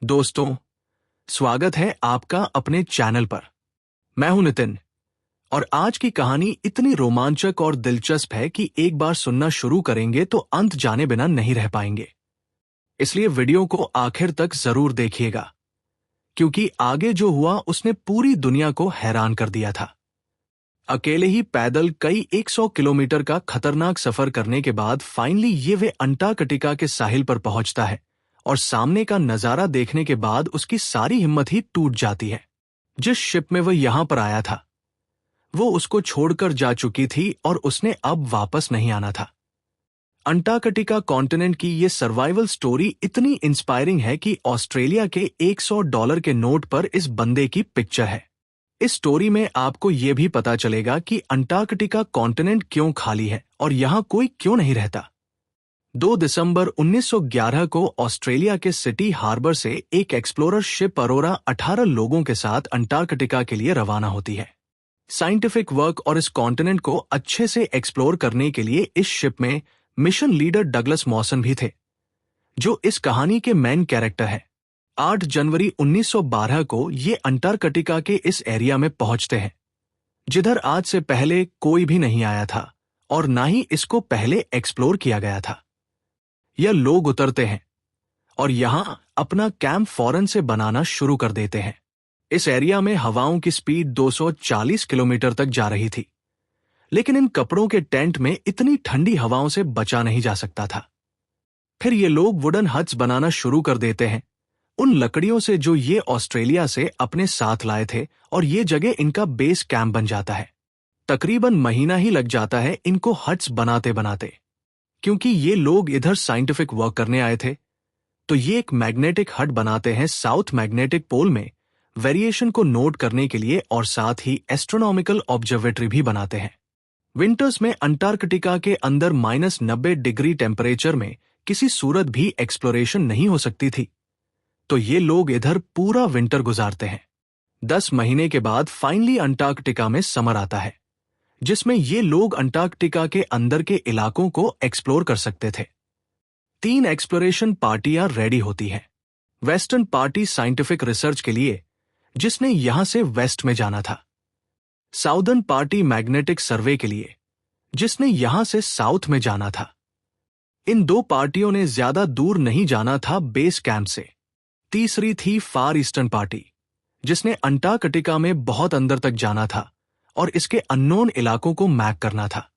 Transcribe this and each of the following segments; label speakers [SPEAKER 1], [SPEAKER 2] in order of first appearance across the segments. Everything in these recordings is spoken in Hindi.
[SPEAKER 1] दोस्तों, स्वागत है आपका अपने चैनल पर। मैं हूं नितिन और आज की कहानी इतनी रोमांचक और दिलचस्प है कि एक बार सुनना शुरू करेंगे तो अंत जाने बिना नहीं रह पाएंगे। इसलिए वीडियो को आखिर तक जरूर देखिएगा, क्योंकि आगे जो हुआ उसने पूरी दुनिया को हैरान कर दिया था। अकेले ही पैदल कई 100 किलोमीटर का खतरनाक सफर करने के बाद फाइनली ये वे अंटार्कटिका के साहिल पर पहुंचता है और सामने का नजारा देखने के बाद उसकी सारी हिम्मत ही टूट जाती है। जिस शिप में वह यहां पर आया था वो उसको छोड़कर जा चुकी थी और उसने अब वापस नहीं आना था। अंटार्कटिका कॉन्टिनेंट की ये सर्वाइवल स्टोरी इतनी इंस्पायरिंग है कि ऑस्ट्रेलिया के $100 के नोट पर इस बंदे की पिक्चर है। इस स्टोरी में आपको ये भी पता चलेगा कि अंटार्कटिका कॉन्टिनेंट क्यों खाली है और यहां कोई क्यों नहीं रहता। 2 दिसंबर 1911 को ऑस्ट्रेलिया के सिटी हार्बर से एक एक्सप्लोरर शिप अरोरा 18 लोगों के साथ अंटार्कटिका के लिए रवाना होती है। साइंटिफिक वर्क और इस कॉन्टिनेंट को अच्छे से एक्सप्लोर करने के लिए इस शिप में मिशन लीडर डगलस मॉसन भी थे, जो इस कहानी के मेन कैरेक्टर है। 8 जनवरी 1912 को ये अंटार्कटिका के इस एरिया में पहुंचते हैं, जिधर आज से पहले कोई भी नहीं आया था और ना ही इसको पहले एक्सप्लोर किया गया था। यह लोग उतरते हैं और यहां अपना कैंप फौरन से बनाना शुरू कर देते हैं। इस एरिया में हवाओं की स्पीड 240 किलोमीटर तक जा रही थी, लेकिन इन कपड़ों के टेंट में इतनी ठंडी हवाओं से बचा नहीं जा सकता था। फिर ये लोग वुडन हट्स बनाना शुरू कर देते हैं, उन लकड़ियों से जो ये ऑस्ट्रेलिया से अपने साथ लाए थे, और ये जगह इनका बेस कैंप बन जाता है। तकरीबन महीना ही लग जाता है इनको हट्स बनाते बनाते। क्योंकि ये लोग इधर साइंटिफिक वर्क करने आए थे, तो ये एक मैग्नेटिक हट बनाते हैं साउथ मैग्नेटिक पोल में वेरिएशन को नोट करने के लिए, और साथ ही एस्ट्रोनॉमिकल ऑब्जर्वेटरी भी बनाते हैं। विंटर्स में अंटार्कटिका के अंदर -90 डिग्री टेम्परेचर में किसी सूरत भी एक्सप्लोरेशन नहीं हो सकती थी, तो ये लोग इधर पूरा विंटर गुजारते हैं। 10 महीने के बाद फाइनली अंटार्कटिका में समर आता है, जिसमें ये लोग अंटार्कटिका के अंदर के इलाकों को एक्सप्लोर कर सकते थे। 3 एक्सप्लोरेशन पार्टियां रेडी होती हैं। वेस्टर्न पार्टी साइंटिफिक रिसर्च के लिए, जिसने यहां से वेस्ट में जाना था। साउदर्न पार्टी मैग्नेटिक सर्वे के लिए, जिसने यहां से साउथ में जाना था। इन 2 पार्टियों ने ज्यादा दूर नहीं जाना था बेस कैंप से। तीसरी थी फार ईस्टर्न पार्टी, जिसने अंटार्कटिका में बहुत अंदर तक जाना था और इसके अननोन इलाकों को मैप करना था।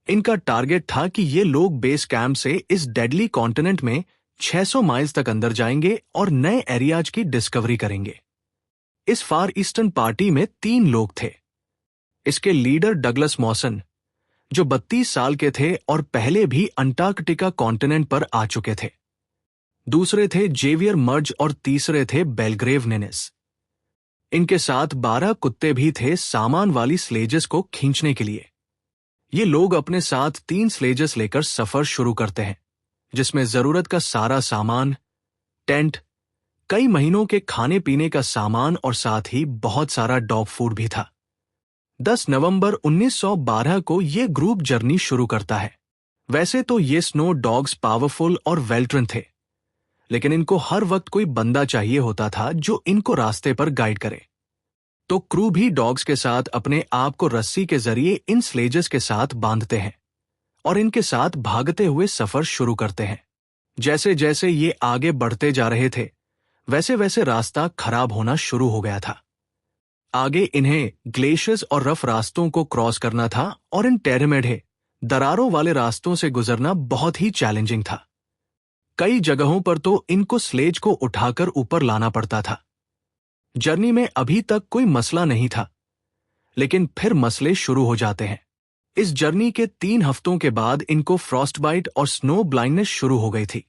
[SPEAKER 1] इनका टारगेट था कि ये लोग बेस कैंप से इस डेडली कॉन्टिनेंट में 600 माइल्स तक अंदर जाएंगे और नए एरियाज की डिस्कवरी करेंगे। इस फार ईस्टर्न पार्टी में 3 लोग थे। इसके लीडर डगलस मॉसन, जो 32 साल के थे और पहले भी अंटार्कटिका कॉन्टिनेंट पर आ चुके थे। दूसरे थे जेवियर मर्ज और तीसरे थे बेलग्रेव निनेस। इनके साथ 12 कुत्ते भी थे सामान वाली स्लेजेस को खींचने के लिए। ये लोग अपने साथ 3 स्लेजेस लेकर सफर शुरू करते हैं, जिसमें जरूरत का सारा सामान, टेंट, कई महीनों के खाने पीने का सामान और साथ ही बहुत सारा डॉग फूड भी था। 10 नवंबर 1912 को ये ग्रुप जर्नी शुरू करता है। वैसे तो ये स्नो डॉग्स पावरफुल और वेल्ट्रन थे, लेकिन इनको हर वक्त कोई बंदा चाहिए होता था जो इनको रास्ते पर गाइड करे। तो क्रू भी डॉग्स के साथ अपने आप को रस्सी के जरिए इन स्लेजेस के साथ बांधते हैं और इनके साथ भागते हुए सफर शुरू करते हैं। जैसे जैसे ये आगे बढ़ते जा रहे थे, वैसे वैसे रास्ता खराब होना शुरू हो गया था। आगे इन्हें ग्लेशियर्स और रफ रास्तों को क्रॉस करना था और इन टेरेमेडे, दरारों वाले रास्तों से गुजरना बहुत ही चैलेंजिंग था। कई जगहों पर तो इनको स्लेज को उठाकर ऊपर लाना पड़ता था। जर्नी में अभी तक कोई मसला नहीं था, लेकिन फिर मसले शुरू हो जाते हैं। इस जर्नी के 3 हफ्तों के बाद इनको फ्रॉस्टबाइट और स्नो ब्लाइंडनेस शुरू हो गई थी।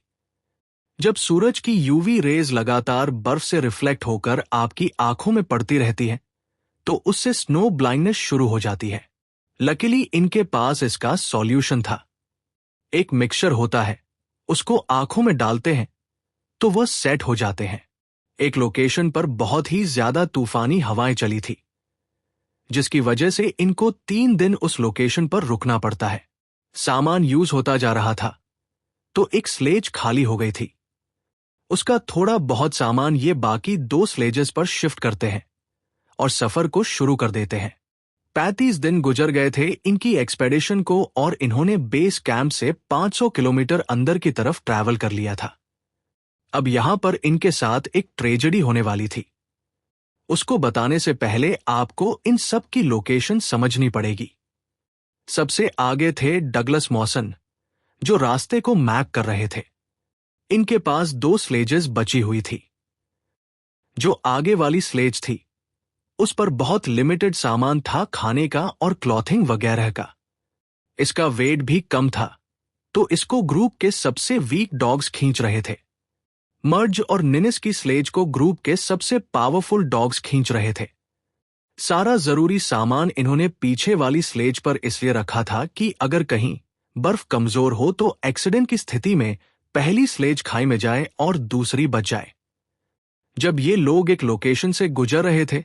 [SPEAKER 1] जब सूरज की यूवी रेज लगातार बर्फ से रिफ्लेक्ट होकर आपकी आंखों में पड़ती रहती है, तो उससे स्नो ब्लाइंडनेस शुरू हो जाती है। लकीली इनके पास इसका सॉल्यूशन था। एक मिक्सचर होता है, उसको आंखों में डालते हैं तो वह सेट हो जाते हैं। एक लोकेशन पर बहुत ही ज्यादा तूफानी हवाएं चली थी, जिसकी वजह से इनको 3 दिन उस लोकेशन पर रुकना पड़ता है। सामान यूज होता जा रहा था, तो एक स्लेज खाली हो गई थी। उसका थोड़ा बहुत सामान ये बाकी 2 स्लेजेस पर शिफ्ट करते हैं और सफर को शुरू कर देते हैं। 35 दिन गुजर गए थे इनकी एक्सपेडिशन को और इन्होंने बेस कैंप से 500 किलोमीटर अंदर की तरफ ट्रैवल कर लिया था। अब यहां पर इनके साथ एक ट्रेजेडी होने वाली थी। उसको बताने से पहले आपको इन सब की लोकेशन समझनी पड़ेगी। सबसे आगे थे डगलस मॉसन, जो रास्ते को मैप कर रहे थे। इनके पास 2 स्लेजेस बची हुई थी। जो आगे वाली स्लेज थी उस पर बहुत लिमिटेड सामान था खाने का और क्लॉथिंग वगैरह का। इसका वेट भी कम था, तो इसको ग्रुप के सबसे वीक डॉग्स खींच रहे थे। मर्ज और निनिस की स्लेज को ग्रुप के सबसे पावरफुल डॉग्स खींच रहे थे। सारा जरूरी सामान इन्होंने पीछे वाली स्लेज पर इसलिए रखा था कि अगर कहीं बर्फ कमजोर हो तो एक्सीडेंट की स्थिति में पहली स्लेज खाई में जाए और दूसरी बच जाए। जब ये लोग एक लोकेशन से गुजर रहे थे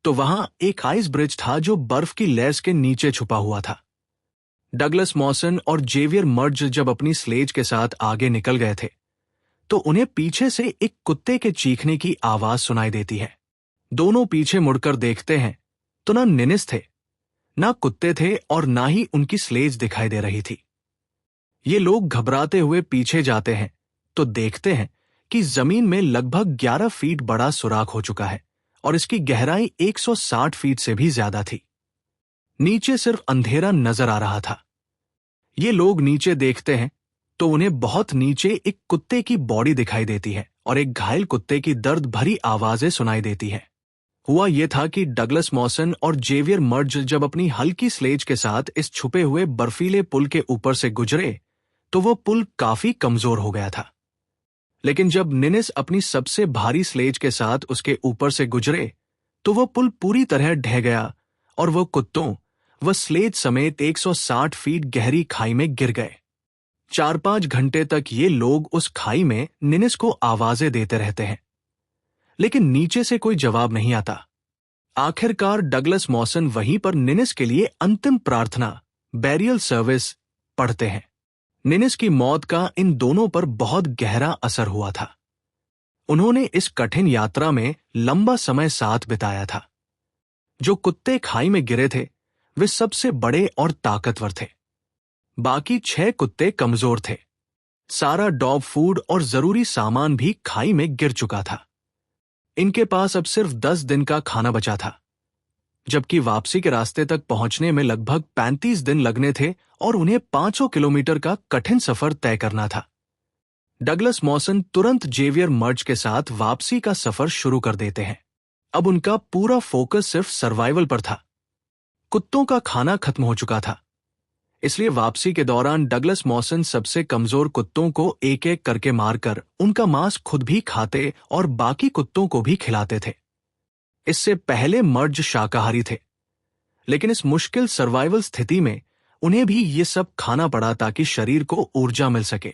[SPEAKER 1] तो वहां एक आइस ब्रिज था जो बर्फ की लेयर्स के नीचे छुपा हुआ था। डगलस मॉसन और जेवियर मर्ज जब अपनी स्लेज के साथ आगे निकल गए थे तो उन्हें पीछे से एक कुत्ते के चीखने की आवाज सुनाई देती है। दोनों पीछे मुड़कर देखते हैं तो ना निनिस थे, ना कुत्ते थे और ना ही उनकी स्लेज दिखाई दे रही थी। ये लोग घबराते हुए पीछे जाते हैं तो देखते हैं कि जमीन में लगभग 11 फीट बड़ा सुराख हो चुका है और इसकी गहराई 160 फीट से भी ज्यादा थी। नीचे सिर्फ अंधेरा नजर आ रहा था। ये लोग नीचे देखते हैं तो उन्हें बहुत नीचे एक कुत्ते की बॉडी दिखाई देती है और एक घायल कुत्ते की दर्द भरी आवाजें सुनाई देती है। हुआ यह था कि डगलस मॉसन और जेवियर मर्ज जब अपनी हल्की स्लेज के साथ इस छुपे हुए बर्फीले पुल के ऊपर से गुजरे तो वो पुल काफी कमजोर हो गया था। लेकिन जब निनिस अपनी सबसे भारी स्लेज के साथ उसके ऊपर से गुजरे तो वो पुल पूरी तरह ढह गया और वो कुत्तों व स्लेज समेत 160 फीट गहरी खाई में गिर गए। 4-5 घंटे तक ये लोग उस खाई में निनिस को आवाजें देते रहते हैं, लेकिन नीचे से कोई जवाब नहीं आता। आखिरकार डगलस मॉसन वहीं पर निनिस के लिए अंतिम प्रार्थना, बैरियल सर्विस, पढ़ते हैं। निनिस की मौत का इन दोनों पर बहुत गहरा असर हुआ था। उन्होंने इस कठिन यात्रा में लंबा समय साथ बिताया था। जो कुत्ते खाई में गिरे थे वे सबसे बड़े और ताकतवर थे। बाकी 6 कुत्ते कमजोर थे। सारा डॉग फूड और जरूरी सामान भी खाई में गिर चुका था। इनके पास अब सिर्फ 10 दिन का खाना बचा था, जबकि वापसी के रास्ते तक पहुंचने में लगभग 35 दिन लगने थे और उन्हें 500 किलोमीटर का कठिन सफर तय करना था। डगलस मॉसन तुरंत जेवियर मर्ज के साथ वापसी का सफर शुरू कर देते हैं। अब उनका पूरा फोकस सिर्फ सर्वाइवल पर था। कुत्तों का खाना खत्म हो चुका था, इसलिए वापसी के दौरान डगलस मॉसन सबसे कमजोर कुत्तों को एक एक करके मारकर उनका मांस खुद भी खाते और बाकी कुत्तों को भी खिलाते थे। इससे पहले मर्ज शाकाहारी थे, लेकिन इस मुश्किल सर्वाइवल स्थिति में उन्हें भी ये सब खाना पड़ा ताकि शरीर को ऊर्जा मिल सके।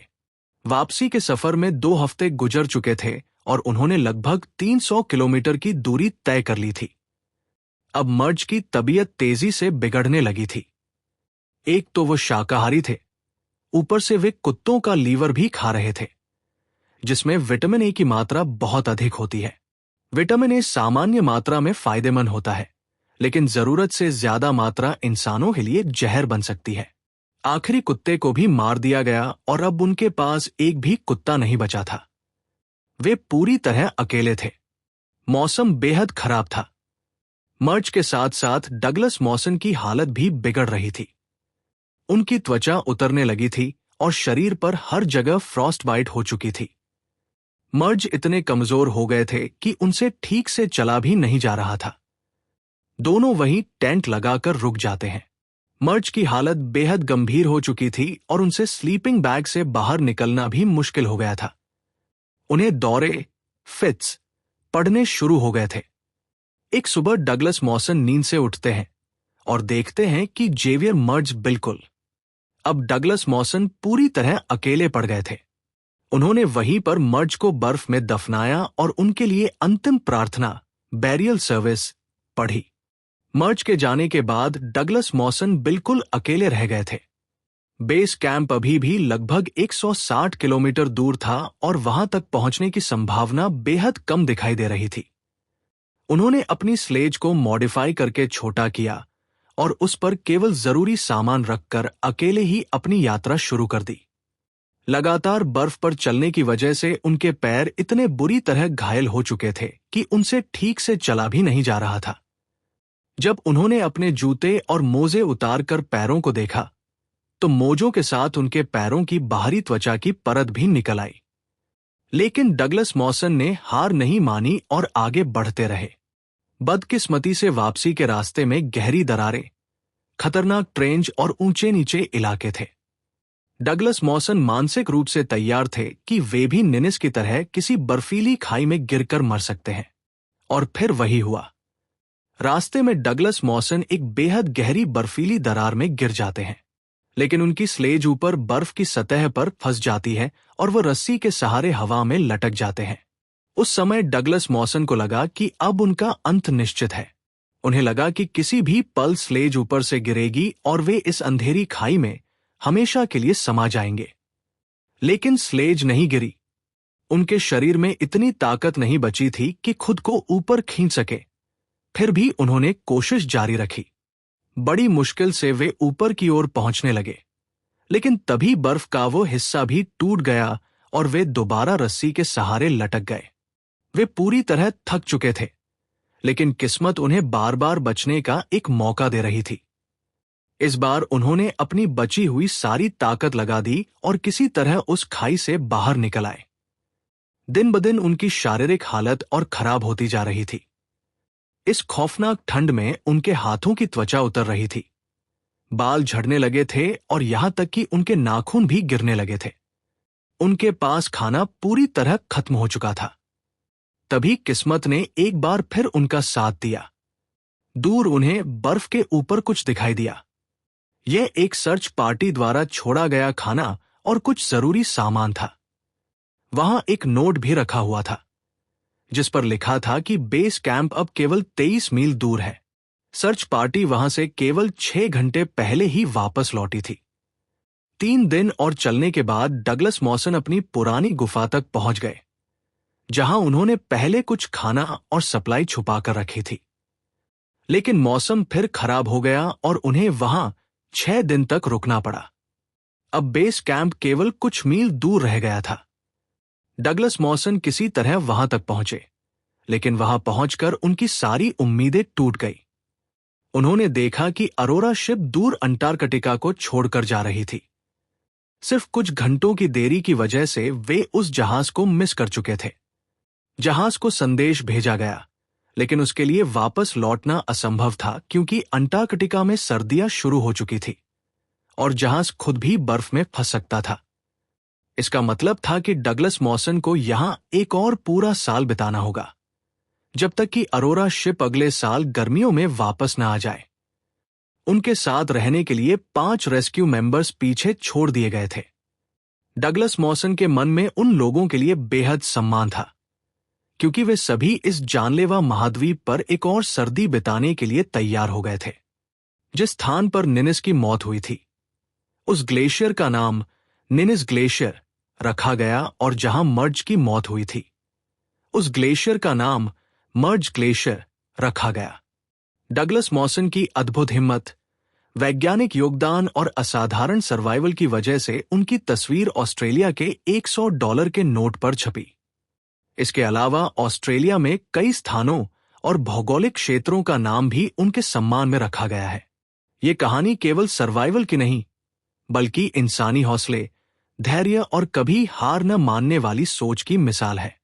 [SPEAKER 1] वापसी के सफर में 2 हफ्ते गुजर चुके थे और उन्होंने लगभग 300 किलोमीटर की दूरी तय कर ली थी। अब मर्ज की तबीयत तेजी से बिगड़ने लगी थी। एक तो वो शाकाहारी थे, ऊपर से वे कुत्तों का लीवर भी खा रहे थे, जिसमें विटामिन ए की मात्रा बहुत अधिक होती है। विटामिन ए सामान्य मात्रा में फायदेमंद होता है, लेकिन जरूरत से ज्यादा मात्रा इंसानों के लिए जहर बन सकती है। आखिरी कुत्ते को भी मार दिया गया और अब उनके पास एक भी कुत्ता नहीं बचा था। वे पूरी तरह अकेले थे। मौसम बेहद खराब था। मर्ज के साथ साथ डगलस मॉसन की हालत भी बिगड़ रही थी। उनकी त्वचा उतरने लगी थी और शरीर पर हर जगह फ्रॉस्ट बाइट हो चुकी थी। मर्ज इतने कमजोर हो गए थे कि उनसे ठीक से चला भी नहीं जा रहा था। दोनों वहीं टेंट लगाकर रुक जाते हैं। मर्ज की हालत बेहद गंभीर हो चुकी थी और उनसे स्लीपिंग बैग से बाहर निकलना भी मुश्किल हो गया था। उन्हें दौरे, फिट्स पड़ने शुरू हो गए थे। एक सुबह डगलस मॉसन नींद से उठते हैं और देखते हैं कि जेवियर मर्ज बिल्कुल। अब डगलस मॉसन पूरी तरह अकेले पड़ गए थे। उन्होंने वहीं पर मर्ज को बर्फ में दफनाया और उनके लिए अंतिम प्रार्थना, बैरियल सर्विस, पढ़ी। मर्ज के जाने के बाद डगलस मॉसन बिल्कुल अकेले रह गए थे। बेस कैंप अभी भी लगभग 160 किलोमीटर दूर था और वहां तक पहुंचने की संभावना बेहद कम दिखाई दे रही थी। उन्होंने अपनी स्लेज को मॉडिफाई करके छोटा किया और उस पर केवल जरूरी सामान रखकर अकेले ही अपनी यात्रा शुरू कर दी। लगातार बर्फ पर चलने की वजह से उनके पैर इतने बुरी तरह घायल हो चुके थे कि उनसे ठीक से चला भी नहीं जा रहा था। जब उन्होंने अपने जूते और मोजे उतारकर पैरों को देखा तो मोजों के साथ उनके पैरों की बाहरी त्वचा की परत भी निकल आई। लेकिन डगलस मॉसन ने हार नहीं मानी और आगे बढ़ते रहे। बदकिस्मती से वापसी के रास्ते में गहरी दरारें, खतरनाक ट्रेंच और ऊंचे नीचे इलाके थे। डगलस मॉसन मानसिक रूप से तैयार थे कि वे भी निनिस की तरह किसी बर्फीली खाई में गिरकर मर सकते हैं। और फिर वही हुआ। रास्ते में डगलस मॉसन एक बेहद गहरी बर्फीली दरार में गिर जाते हैं, लेकिन उनकी स्लेज ऊपर बर्फ की सतह पर फंस जाती है और वो रस्सी के सहारे हवा में लटक जाते हैं। उस समय डगलस मॉसन को लगा कि अब उनका अंत निश्चित है। उन्हें लगा कि किसी भी पल स्लेज ऊपर से गिरेगी और वे इस अंधेरी खाई में हमेशा के लिए समा जाएंगे। लेकिन स्लेज नहीं गिरी। उनके शरीर में इतनी ताकत नहीं बची थी कि खुद को ऊपर खींच सके। फिर भी उन्होंने कोशिश जारी रखी। बड़ी मुश्किल से वे ऊपर की ओर पहुंचने लगे, लेकिन तभी बर्फ का वो हिस्सा भी टूट गया और वे दोबारा रस्सी के सहारे लटक गए। वे पूरी तरह थक चुके थे, लेकिन किस्मत उन्हें बार बार बचने का एक मौका दे रही थी। इस बार उन्होंने अपनी बची हुई सारी ताकत लगा दी और किसी तरह उस खाई से बाहर निकल आए। दिन ब दिन उनकी शारीरिक हालत और खराब होती जा रही थी। इस खौफनाक ठंड में उनके हाथों की त्वचा उतर रही थी, बाल झड़ने लगे थे और यहां तक कि उनके नाखून भी गिरने लगे थे। उनके पास खाना पूरी तरह खत्म हो चुका था। तभी किस्मत ने एक बार फिर उनका साथ दिया। दूर उन्हें बर्फ के ऊपर कुछ दिखाई दिया। यह एक सर्च पार्टी द्वारा छोड़ा गया खाना और कुछ जरूरी सामान था। वहां एक नोट भी रखा हुआ था, जिस पर लिखा था कि बेस कैंप अब केवल 23 मील दूर है। सर्च पार्टी वहां से केवल 6 घंटे पहले ही वापस लौटी थी। 3 दिन और चलने के बाद डगलस मॉसन अपनी पुरानी गुफा तक पहुंच गए, जहां उन्होंने पहले कुछ खाना और सप्लाई छुपाकर रखी थी। लेकिन मौसम फिर खराब हो गया और उन्हें वहां 6 दिन तक रुकना पड़ा। अब बेस कैंप केवल कुछ मील दूर रह गया था। डगलस मॉसन किसी तरह वहां तक पहुंचे, लेकिन वहां पहुंचकर उनकी सारी उम्मीदें टूट गई। उन्होंने देखा कि अरोरा शिप दूर अंटार्कटिका को छोड़कर जा रही थी। सिर्फ कुछ घंटों की देरी की वजह से वे उस जहाज को मिस कर चुके थे। जहाज को संदेश भेजा गया, लेकिन उसके लिए वापस लौटना असंभव था क्योंकि अंटार्कटिका में सर्दियां शुरू हो चुकी थी और जहाज खुद भी बर्फ में फंस सकता था। इसका मतलब था कि डगलस मॉसन को यहां एक और पूरा साल बिताना होगा, जब तक कि अरोरा शिप अगले साल गर्मियों में वापस न आ जाए। उनके साथ रहने के लिए 5 रेस्क्यू मेंबर्स पीछे छोड़ दिए गए थे। डगलस मॉसन के मन में उन लोगों के लिए बेहद सम्मान था, क्योंकि वे सभी इस जानलेवा महाद्वीप पर एक और सर्दी बिताने के लिए तैयार हो गए थे। जिस स्थान पर निनिस की मौत हुई थी, उस ग्लेशियर का नाम निनिस ग्लेशियर रखा गया और जहां मर्ज की मौत हुई थी, उस ग्लेशियर का नाम मर्ज ग्लेशियर रखा गया। डगलस मॉसन की अद्भुत हिम्मत, वैज्ञानिक योगदान और असाधारण सर्वाइवल की वजह से उनकी तस्वीर ऑस्ट्रेलिया के $100 के नोट पर छपी। इसके अलावा ऑस्ट्रेलिया में कई स्थानों और भौगोलिक क्षेत्रों का नाम भी उनके सम्मान में रखा गया है। ये कहानी केवल सर्वाइवल की नहीं, बल्कि इंसानी हौसले, धैर्य और कभी हार न मानने वाली सोच की मिसाल है।